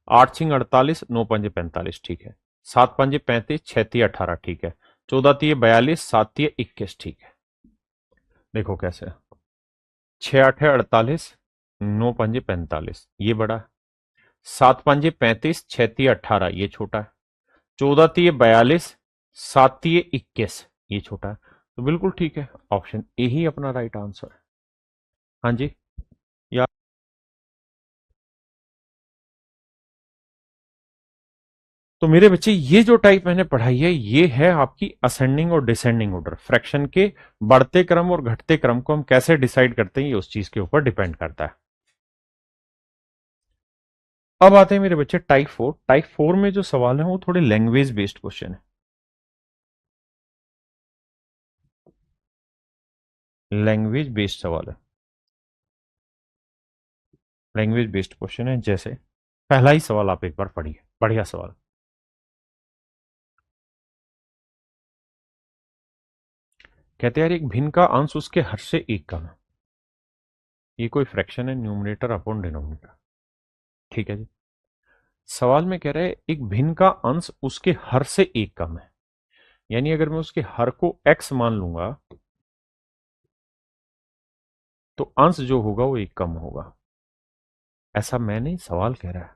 [SPEAKER 1] 8 6 48, 9 5 45, ठीक है। 7 5 35, 6 3 18, ठीक है। 14 3 42, 7 3 21, ठीक है। देखो कैसे। 6 8 48, 9 5 45, ये बड़ा है। 7 5 35, 6 3 18, ये छोटा है। 14 3 42, 7 3 21, ये छोटा है। तो बिल्कुल ठीक है, ऑप्शन ए ही अपना राइट आंसर है। हाँ जी। या तो मेरे बच्चे, ये जो टाइप मैंने पढ़ाई है ये है आपकी असेंडिंग और डिसेंडिंग ऑर्डर। फ्रैक्शन के बढ़ते क्रम और घटते क्रम को हम कैसे डिसाइड करते हैं, ये उस चीज के ऊपर डिपेंड करता है। अब आते हैं मेरे बच्चे टाइप 4। टाइप 4 में जो सवाल है वो थोड़े लैंग्वेज बेस्ड क्वेश्चन है। लैंग्वेज बेस्ड सवाल है। लैंग्वेज बेस्ड क्वेश्चन है। जैसे पहला ही सवाल आप एक बार पढ़िए, बढ़िया सवाल। कहते हैं यार, एक भिन्न का अंश उसके हर से एक कम है। ये कोई फ्रैक्शन है, न्यूमरेटर अपॉन डिनोमिनेटर। ठीक है जी। सवाल में कह रहा है एक भिन्न का अंश उसके हर से एक कम है। यानी अगर मैं उसके हर को x मान लूंगा तो अंश जो होगा वो एक कम होगा। ऐसा मैं नहीं, सवाल कह रहा है।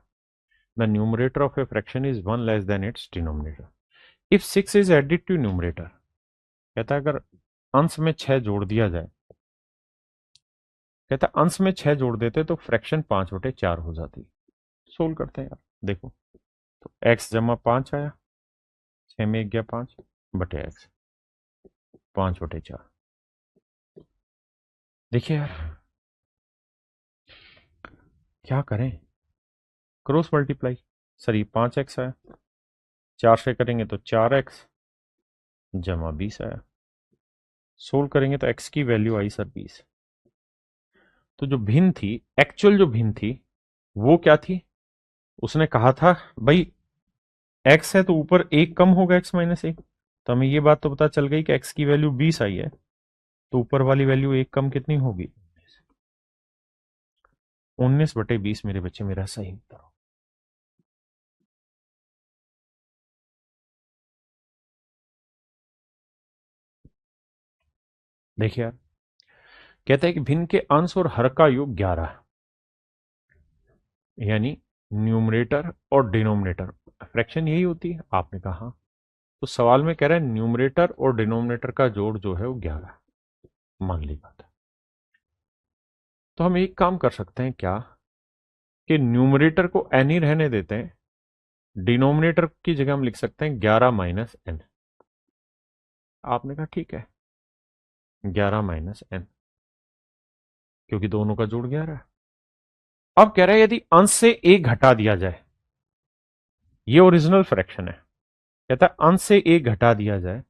[SPEAKER 1] The numerator of a fraction is one less than its denominator if 6 is added to numerator. कहता है अगर अंश में 6 जोड़ दिया जाए, कहता है अंश में 6 जोड़ देते तो फ्रैक्शन 5/4 हो जाती। सोल्व करते हैं यार। देखो, तो x जमा 5 आया, 6 में 1 गया 5/x, 5/4। देखिए यार, क्या करें? Cross multiply. सर ये 5x आया, 4 से करेंगे तो 4x जमा 20 आया। सोल्व करेंगे तो x की वैल्यू आई सर 20। तो जो भिन्न थी, एक्चुअल जो भिन्न थी वो क्या थी? उसने कहा था भाई x है तो ऊपर एक कम होगा, x-1। तो हमें ये बात तो पता चल गई कि x की वैल्यू 20 आई है, तो ऊपर वाली वैल्यू एक कम कितनी होगी? 19/20 मेरे बच्चे, मेरा सही उत्तर। देखिए यार, कहते हैं कि भिन्न के अंश और हर का योग 11 है, यानी न्यूमरेटर और डिनोमिनेटर फ्रैक्शन यही होती है। आपने कहा हाँ। तो सवाल में कह रहा है न्यूमरेटर और डिनोमिनेटर का जोड़ जो है वो 11 है। मान ली बात है। तो हम एक काम कर सकते हैं क्या, कि न्यूमरेटर को एन ही रहने देते हैं, डिनोमिनेटर की जगह हम लिख सकते हैं 11 माइनस एन। आपने कहा ठीक है, 11 माइनस एन, क्योंकि दोनों का जोड़ 11 है। अब कह रहा है यदि अंश से एक घटा दिया जाए, ये ओरिजिनल फ्रैक्शन है, कहता है अंश से एक घटा दिया जाए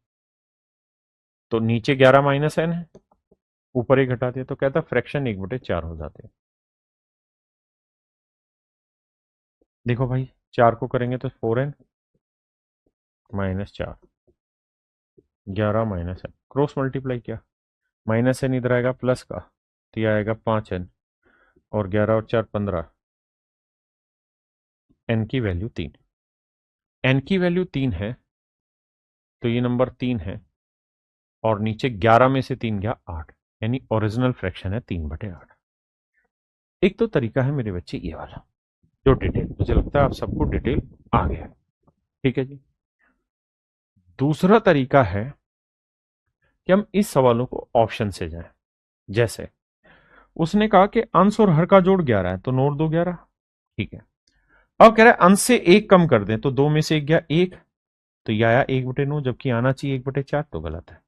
[SPEAKER 1] तो नीचे 11 माइनस एन है, ऊपर एक घटा दिया तो कहता है फ्रैक्शन 1/4 हो जाते हैं। देखो भाई, 4 को करेंगे तो 4n minus 4, 11 minus n, cross multiply किया, माइनस एन इधर आएगा प्लस का, तो यह आएगा 5n, और 11 और 4 15, एन की वैल्यू 3, एन की वैल्यू 3 है तो ये नंबर 3 है, और नीचे 11 में से 3 गया 8, यानी ओरिजिनल फ्रैक्शन है 3/8। एक तो तरीका है मेरे बच्चे ये वाला, जो डिटेल मुझे लगता है आप सबको डिटेल आ गया है। ठीक है जी। दूसरा तरीका है कि हम इस सवालों को ऑप्शन से जाएं। जैसे उसने कहा कि अंश और हर का जोड़ 11 है तो नोट दो 11। ठीक है। अब कह रहा है अंश से एक कम कर दें, तो 2 में से एक गया 1, तो यह आया 1/9, जबकि आना चाहिए 1/4, तो गलत है।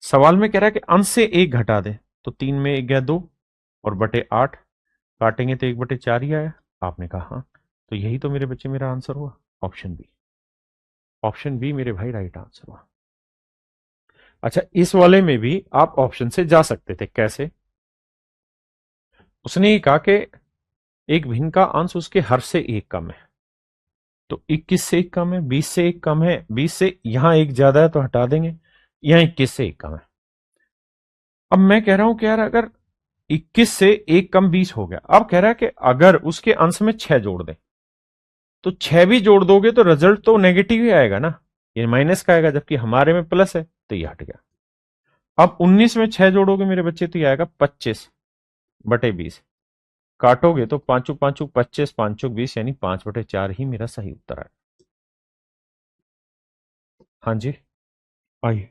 [SPEAKER 1] सवाल में कह रहा है कि अंश से एक घटा दें, तो 3 में एक गया 2, और बटे 8 काटेंगे तो 1/4 ही आया। आपने कहा हाँ, तो यही तो मेरे बच्चे मेरा आंसर हुआ, ऑप्शन बी। ऑप्शन बी मेरे भाई राइट आंसर हुआ। अच्छा, इस वाले में भी आप ऑप्शन से जा सकते थे। कैसे? उसने ये कहा कि एक भिन्न का अंश उसके हर से एक कम है, तो 21 से एक कम है, 20 से एक कम है, 20 से यहां एक ज्यादा है तो हटा देंगे, यहां 21 से एक कम है। अब मैं कह रहा हूं कि यार अगर 21 से एक कम 20 हो गया, अब कह रहा है कि अगर उसके अंश में 6 जोड़ दें, तो 6 भी जोड़ दोगे तो रिजल्ट तो नेगेटिव ही आएगा ना, ये माइनस का आएगा, जबकि हमारे में प्लस है, तो ये हट गया। अब 19 में 6 जोड़ोगे मेरे बच्चे तो ये आएगा 25/20, काटोगे तो पांचों पांचों 25, पांचों 20, यानी 5/4 ही मेरा सही उत्तर है। हाँ जी, आइए।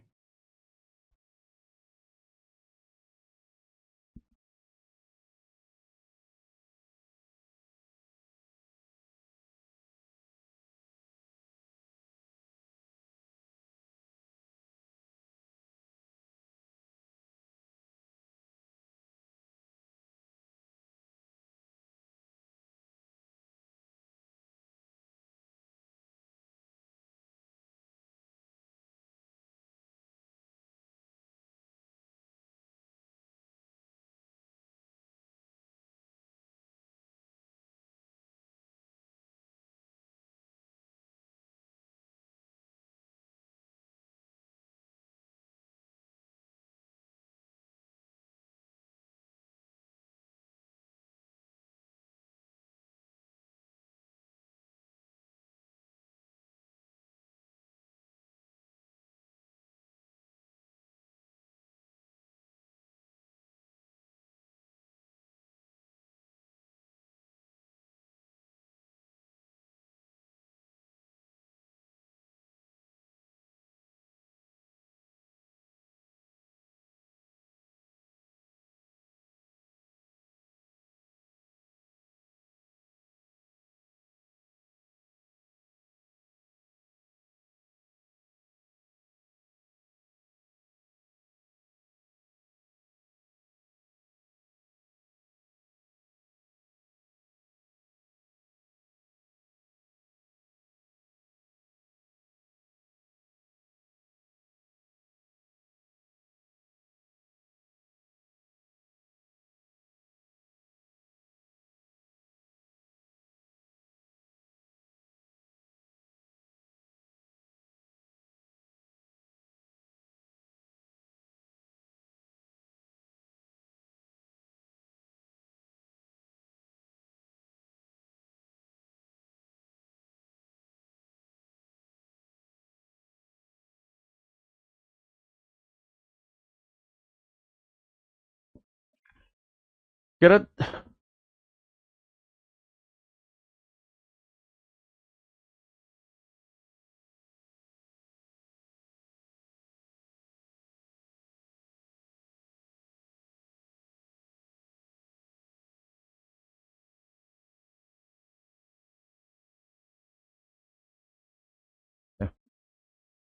[SPEAKER 1] कह रहा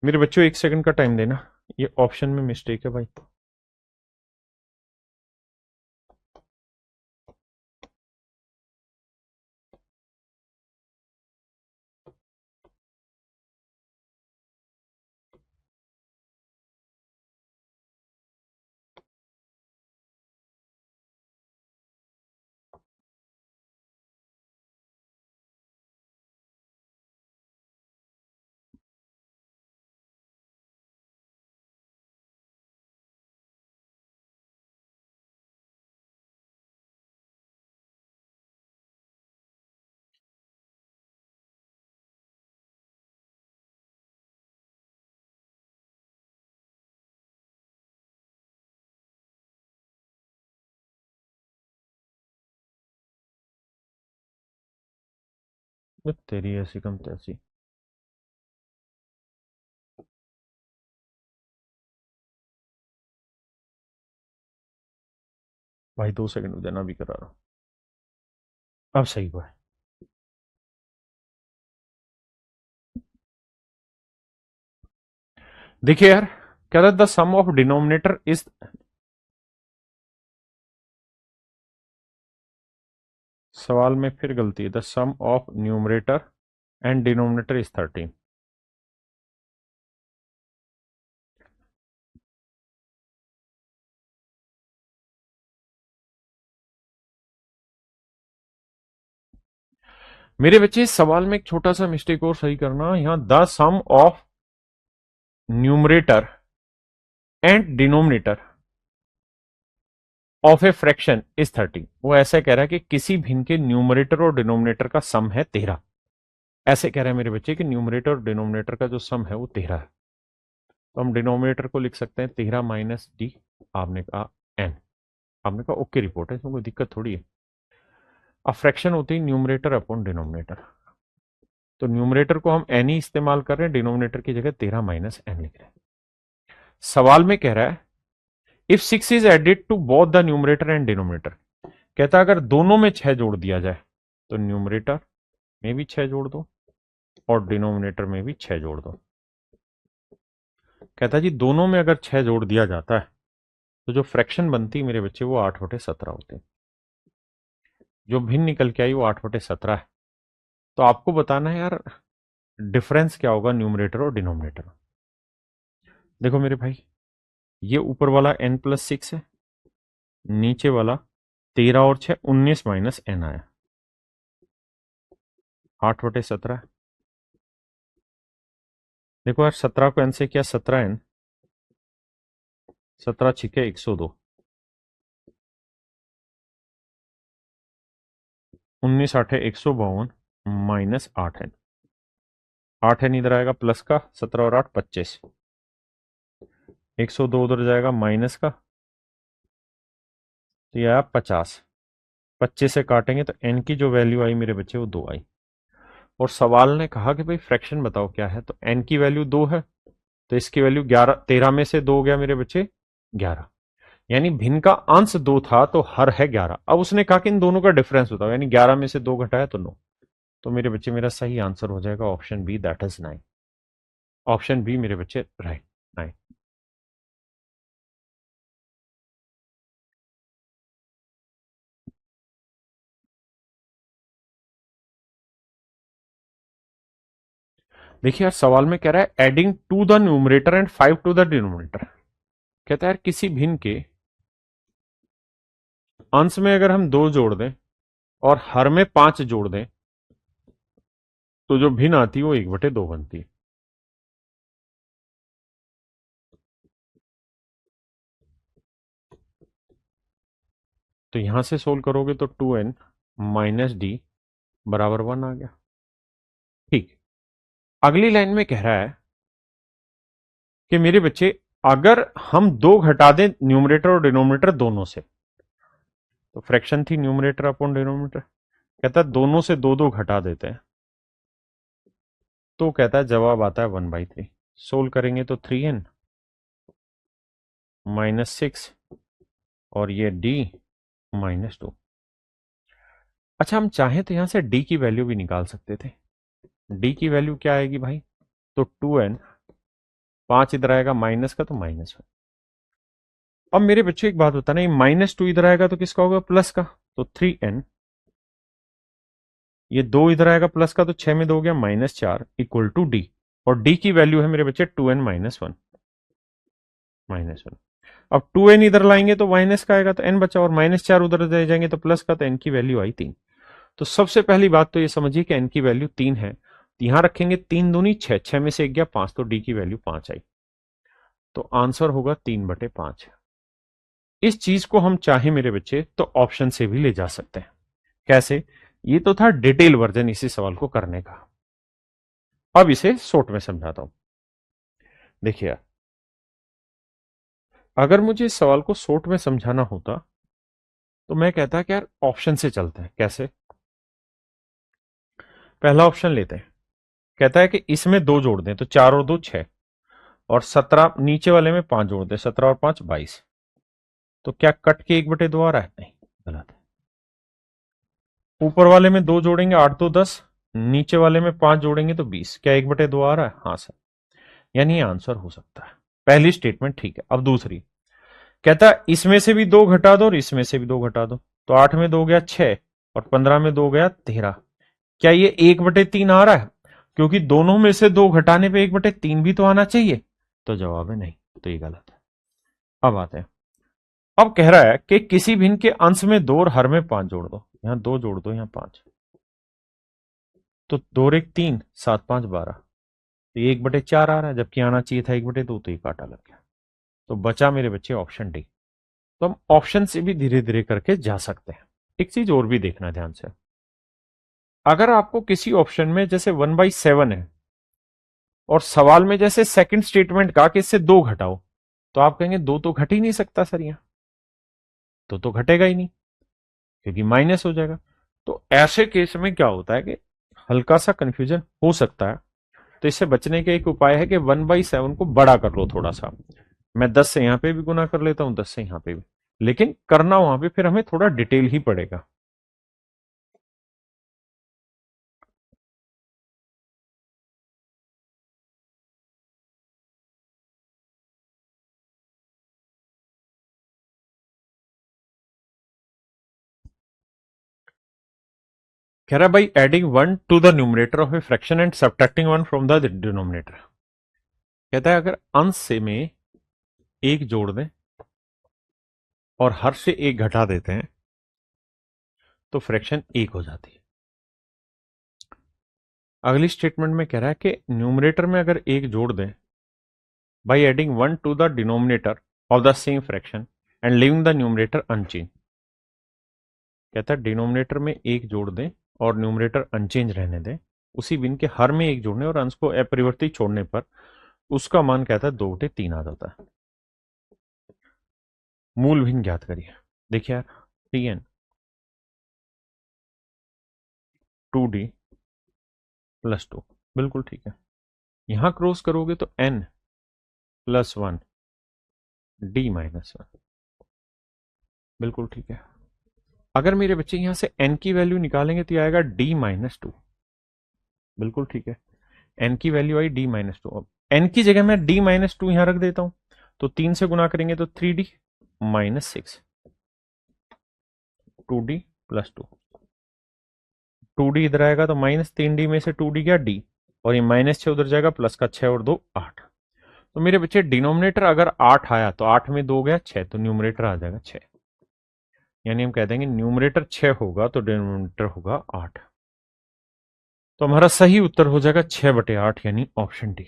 [SPEAKER 1] मेरे बच्चों 1 सेकंड का टाइम देना, ये ऑप्शन में मिस्टेक है भाई। तेरी ऐसी कम तैसी। भाई 2 सेकंड में देना, भी करा रहा हूं। अब सही हुआ है। देखिए यार, कह रहा the sum of denominator is, सवाल में फिर गलती है। The sum of numerator and denominator is 13। मेरे बच्चे इस सवाल में एक छोटा सा मिस्टेक और सही करना, यहां the sum of numerator and denominator of a fraction is 13। वो ऐसा कह रहा है कि किसी भिन्न के न्यूमरेटर और डिनोमिनेटर का सम है 13। ऐसे कह रहे हैं मेरे बच्चे कि न्यूमरेटर और डिनोमिनेटर का जो सम है वो 13 है। तो हम डिनोमिनेटर को लिख सकते हैं 13 माइनस डी, आपने कहा एन, आपने कहा ओके रिपोर्ट है, इसमें कोई दिक्कत थोड़ी है। अब फ्रैक्शन होती है न्यूमरेटर अपॉन डिनोमिनेटर, तो न्यूमरेटर को हम एन ही इस्तेमाल कर रहे हैं, डिनोमिनेटर की जगह 13 माइनस एन लिख रहे हैं। सवाल में कह रहा है if 6 is added to both the numerator and denominator, कहता है अगर दोनों में 6 जोड़ दिया जाए तो न्यूमरेटर में भी 6 जोड़ दो और डिनोमिनेटर में भी 6 जोड़ दो। कहता है जी दोनों में अगर 6 जोड़ दिया जाता है तो जो फ्रैक्शन बनती है मेरे बच्चे वो 8/17 होते हैं। जो भिन्न निकल के आई वो 8/17 है। तो आपको बताना है यार डिफरेंस क्या होगा न्यूमरेटर और डिनोमिनेटर में। देखो मेरे भाई, ये ऊपर वाला n+6 है, नीचे वाला 13 और 6 19 माइनस एन आया 8/17। देखो यार 17 को n से किया 17n, 17 छिके 102, 19 8 152 माइनस 8n, 8n इधर आएगा प्लस का, 17 और 8 25, 102 उधर जाएगा माइनस का, तो यह आया 50। 25 से काटेंगे तो n की जो वैल्यू आई मेरे बच्चे वो 2 आई। और सवाल ने कहा कि भाई फ्रैक्शन बताओ क्या है, तो n की वैल्यू 2 है, तो इसकी वैल्यू 11, 13 में से 2 हो गया मेरे बच्चे 11, यानी भिन्न का अंश 2 था तो हर है 11। अब उसने कहा कि इन दोनों का डिफरेंस बताओ, यानी 11 में से 2 घटाया तो 9। तो मेरे बच्चे मेरा सही आंसर हो जाएगा option B, that is 9। Option B मेरे बच्चे राइट, 9। देखिए यार सवाल में कह रहा है adding to the numerator and 5 to the denominator, कहता है यार किसी भिन्न के अंश में अगर हम 2 जोड़ दें और हर में 5 जोड़ दें तो जो भिन्न आती है वो 1/2 बनती है। तो यहां से सोल्व करोगे तो 2n माइनस डी बराबर 1 आ गया। ठीक, अगली लाइन में कह रहा है कि मेरे बच्चे अगर हम 2 घटा दें न्यूमरेटर और डिनोमिनेटर दोनों से, तो फ्रैक्शन थी न्यूमरेटर अपॉन डिनोमिनेटर। कहता है दोनों से दो दो घटा देते हैं, तो कहता है जवाब आता है 1/3। सोल्व करेंगे तो 3n -6 और ये d -2। अच्छा, हम चाहें तो यहां से d की वैल्यू भी निकाल सकते थे। d की वैल्यू क्या आएगी भाई? तो 2n, 5 इधर आएगा माइनस का तो -1। अब मेरे बच्चे एक बात बताना, ये -2 इधर आएगा तो किसका होगा? प्लस का। तो 3n, ये 2 इधर आएगा प्लस का तो 6 में 2 हो गया -4 इक्वल टू d। और d की वैल्यू है मेरे बच्चे 2n -1। अब 2n इधर लाएंगे तो माइनस का आएगा तो n बचा, और -4 उधर दे जाएंगे तो प्लस का, तो n की वैल्यू आई 3। तो सबसे पहली बात तो ये समझिए कि n की वैल्यू 3 है। यहां रखेंगे 3 दूनी 6, 6 में से 1 गया 5, तो d की वैल्यू 5 आई। तो आंसर होगा 3/5। इस चीज को हम चाहे मेरे बच्चे तो ऑप्शन से भी ले जा सकते हैं। कैसे? ये तो था डिटेल वर्जन इसी सवाल को करने का। अब इसे शॉर्ट में समझाता हूं। देखिए, अगर मुझे इस सवाल को शॉर्ट में समझाना होता तो मैं कहता कि यार ऑप्शन से चलते हैं। कैसे? पहला ऑप्शन लेते हैं। कहता है कि इसमें 2 जोड़ दें तो 4 और 2 6, और 17 नीचे वाले में 5 जोड़ दें, 17 और 5 22। तो क्या कट के 1/2 आ रहा है? नहीं, गलत है। ऊपर वाले में 2 जोड़ेंगे 8 2 10, नीचे वाले में 5 जोड़ेंगे तो 20। क्या 1/2 आ रहा है? हाँ सर, यानी आंसर हो सकता है। पहली स्टेटमेंट ठीक है। अब दूसरी, कहता है इसमें से भी 2 घटा दो और इसमें से भी 2 घटा दो। तो 8 में 2 गया 6 और 15 में 2 गया 13। क्या ये 1/3 आ रहा है? क्योंकि दोनों में से 2 घटाने पे 1/3 भी तो आना चाहिए। तो जवाब है नहीं, तो ये गलत है। अब आते हैं। अब कह रहा है कि किसी भिन्न के अंश में 2 और हर में 5 जोड़ दो। यहां 2 जोड़ दो, यहां 5, तो 2 और 1 3, 7 5 12। तो ये 1/4 आ रहा है, जबकि आना चाहिए था 1/2, तो ये काटा लग गया। तो बचा मेरे बच्चे ऑप्शन डी। तो हम ऑप्शन से भी धीरे धीरे करके जा सकते हैं। एक चीज और भी देखना ध्यान से, अगर आपको किसी ऑप्शन में जैसे 1/7 है और सवाल में जैसे सेकंड स्टेटमेंट का कि इससे 2 घटाओ, तो आप कहेंगे 2 तो घट ही नहीं सकता सर, यहां तो घटेगा ही नहीं क्योंकि माइनस हो जाएगा। तो ऐसे केस में क्या होता है कि हल्का सा कंफ्यूजन हो सकता है। तो इससे बचने का एक उपाय है कि 1/7 को बड़ा कर लो थोड़ा सा। मैं 10 से यहां पे भी गुना कर लेता हूं, 10 से यहां पे भी, लेकिन करना वहां पे फिर हमें थोड़ा डिटेल ही पड़ेगा। कह रहा है भाई adding 1 to the numerator of a fraction and subtracting 1 from the denominator. कहता है अगर अंश से में 1 जोड़ दें और हर से 1 घटा देते हैं तो फ्रैक्शन 1 हो जाती है। अगली स्टेटमेंट में कह रहा है कि न्यूमरेटर में अगर 1 जोड़ दें by adding 1 to the denominator of the same fraction and leaving the numerator unchange. कहता है डिनोमिनेटर में 1 जोड़ दें और न्यूमरेटर अनचेंज रहने दें, उसी बिन के हर में 1 जोड़ने और अंश को अपरिवर्तित छोड़ने पर उसका मान कहता है 2/3 आ जाता है। मूल भिन्न ज्ञात करिए। देखिए यार, Tn 2d + 2, बिल्कुल ठीक है। यहां क्रॉस करोगे तो n + 1 d - 1, बिल्कुल ठीक है। अगर मेरे बच्चे यहां से n की वैल्यू निकालेंगे तो आएगा d - 2, बिल्कुल ठीक है। n की वैल्यू आई d - 2। अब n की जगह मैं d - 2 यहां रख देता हूं, तो 3 से गुना करेंगे तो 3d - 6, 2d + 2। 2d इधर आएगा तो -3d में से 2d गया d, और ये -6 उधर जाएगा, प्लस का 6 और 2 8। तो मेरे बच्चे डिनोमिनेटर अगर 8 आया तो 8 में 2 गया 6, तो न्यूमरेटर आ जाएगा 6। यानी हम कह देंगे न्यूमरेटर 6 होगा तो डिनोमिनेटर होगा 8। तो हमारा सही उत्तर हो जाएगा 6/8, यानी ऑप्शन डी।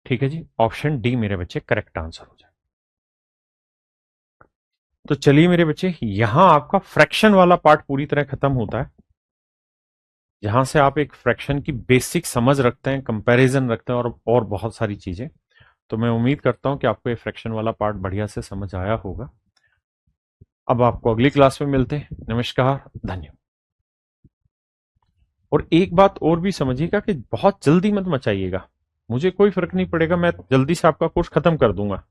[SPEAKER 1] ठीक है जी, ऑप्शन डी मेरे बच्चे करेक्ट आंसर हो जाए। तो चलिए मेरे बच्चे, यहां आपका फ्रैक्शन वाला पार्ट पूरी तरह खत्म होता है, जहां से आप एक फ्रैक्शन की बेसिक समझ रखते हैं, कंपैरिजन रखते हैं और बहुत सारी चीजें। तो मैं उम्मीद करता हूं कि आपको ये फ्रैक्शन वाला पार्ट बढ़िया से समझ आया होगा। अब आपको अगली क्लास में मिलते हैं। नमस्कार, धन्यवाद। और एक बात और भी समझिएगा कि बहुत जल्दी मत मचाइएगा। मुझे कोई फर्क नहीं पड़ेगा, मैं जल्दी से आपका कोर्स खत्म कर दूंगा,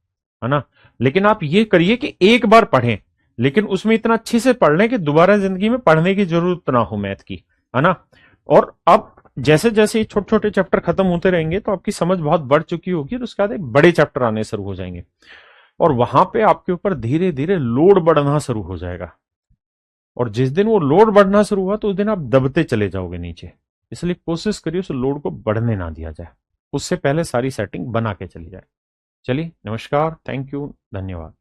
[SPEAKER 1] है ना। लेकिन आप ये करिए कि एक बार पढ़ें, लेकिन उसमें इतना अच्छे से पढ़ लें कि दोबारा जिंदगी में पढ़ने की जरूरत ना हो मैथ की, है ना। और अब जैसे जैसे छोटे छोटे चैप्टर खत्म होते रहेंगे तो आपकी समझ बहुत बढ़ चुकी होगी, तो उसके बाद एक बड़े चैप्टर आने शुरू हो जाएंगे और वहां पे आपके ऊपर धीरे धीरे लोड बढ़ना शुरू हो जाएगा। और जिस दिन वो लोड बढ़ना शुरू हुआ तो उस दिन आप दबते चले जाओगे नीचे। इसलिए कोशिश करिए उस लोड को बढ़ने ना दिया जाए, उससे पहले सारी सेटिंग बना के चली जाए। चलिए, नमस्कार, थैंक यू, धन्यवाद।